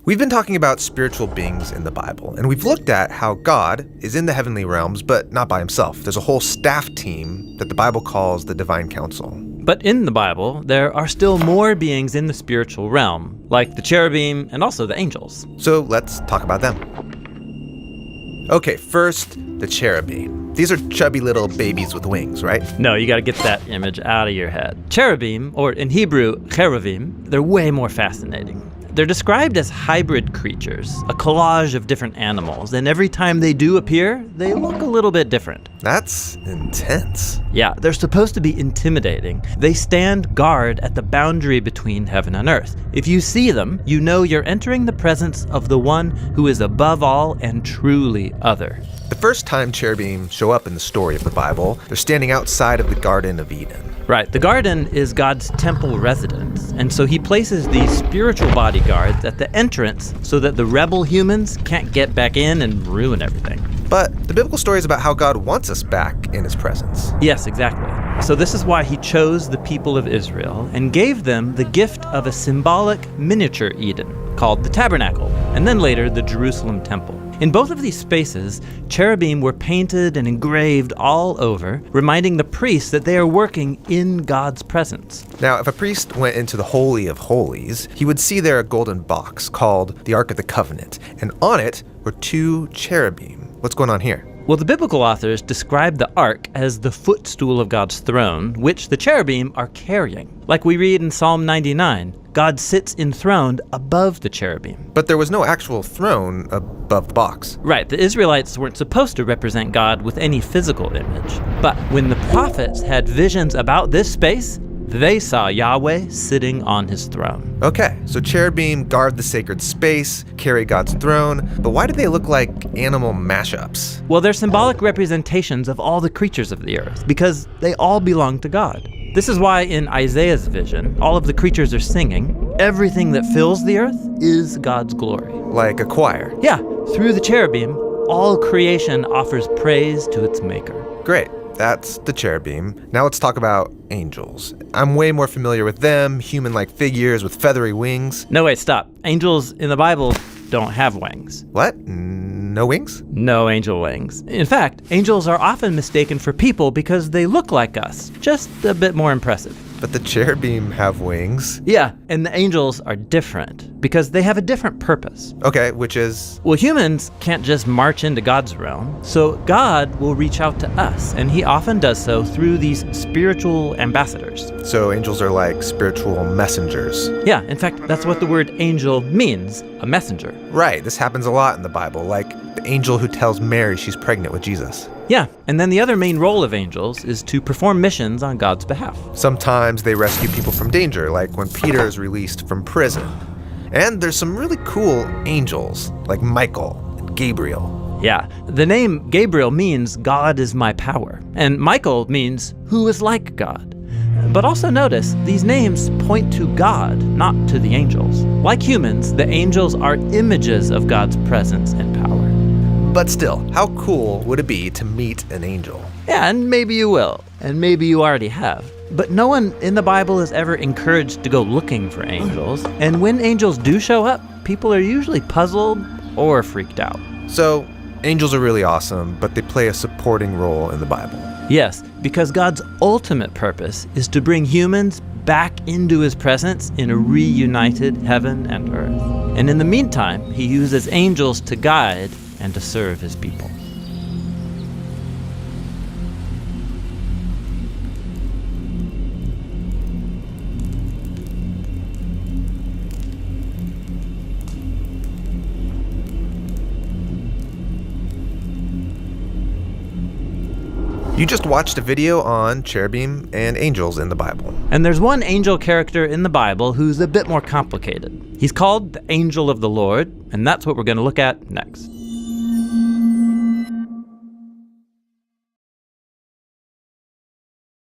We've been talking about spiritual beings in the Bible, and we've looked at how God is in the heavenly realms, but not by himself. There's a whole staff team that the Bible calls the divine council. But in the Bible, there are still more beings in the spiritual realm, like the cherubim and also the angels. So let's talk about them. Okay, first, the cherubim. These are chubby little babies with wings, right? No, you got to get that image out of your head. Cherubim, or in Hebrew, cheruvim, they're way more fascinating. They're described as hybrid creatures, a collage of different animals, and every time they do appear, they look a little bit different. That's intense. Yeah, they're supposed to be intimidating. They stand guard at the boundary between heaven and earth. If you see them, you know you're entering the presence of the one who is above all and truly other. The first time cherubim show up in the story of the Bible, they're standing outside of the Garden of Eden. Right, the garden is God's temple residence, and so he places these spiritual bodyguards at the entrance so that the rebel humans can't get back in and ruin everything. But the biblical story is about how God wants us back in his presence. Yes, exactly. So this is why he chose the people of Israel and gave them the gift of a symbolic miniature Eden called the tabernacle, and then later the Jerusalem temple. In both of these spaces, cherubim were painted and engraved all over, reminding the priests that they are working in God's presence. Now, if a priest went into the Holy of Holies, he would see there a golden box called the Ark of the Covenant, and on it were two cherubim. What's going on here? Well, the biblical authors describe the ark as the footstool of God's throne, which the cherubim are carrying. Like we read in Psalm 99, God sits enthroned above the cherubim. But there was no actual throne above the box. Right, the Israelites weren't supposed to represent God with any physical image. But when the prophets had visions about this space, they saw Yahweh sitting on his throne. Okay, so cherubim guard the sacred space, carry God's throne, but why do they look like animal mashups? Well, they're symbolic representations of all the creatures of the earth, because they all belong to God. This is why in Isaiah's vision, all of the creatures are singing, everything that fills the earth is God's glory. Like a choir. Yeah, through the cherubim, all creation offers praise to its maker. Great. That's the cherubim. Now let's talk about angels. I'm way more familiar with them, human-like figures with feathery wings. No, wait, stop. Angels in the Bible don't have wings. What? No wings? No angel wings. In fact, angels are often mistaken for people because they look like us, just a bit more impressive. But the cherubim have wings. Yeah, and the angels are different because they have a different purpose. Okay, which is? Well, humans can't just march into God's realm, so God will reach out to us, and he often does so through these spiritual ambassadors. So angels are like spiritual messengers. Yeah, in fact, that's what the word angel means, a messenger. Right, this happens a lot in the Bible, like the angel who tells Mary she's pregnant with Jesus. Yeah, and then the other main role of angels is to perform missions on God's behalf. Sometimes they rescue people from danger, like when Peter is released from prison. And there's some really cool angels, like Michael and Gabriel. Yeah, the name Gabriel means God is my power, and Michael means who is like God. But also notice, these names point to God, not to the angels. Like humans, the angels are images of God's presence and power. But still, how cool would it be to meet an angel? Yeah, and maybe you will, and maybe you already have. But no one in the Bible is ever encouraged to go looking for angels. And when angels do show up, people are usually puzzled or freaked out. So, angels are really awesome, but they play a supporting role in the Bible. Yes, because God's ultimate purpose is to bring humans back into his presence in a reunited heaven and earth. And in the meantime, he uses angels to guide and to serve his people. You just watched a video on cherubim and angels in the Bible. And there's one angel character in the Bible who's a bit more complicated. He's called the Angel of the Lord, and that's what we're going to look at next.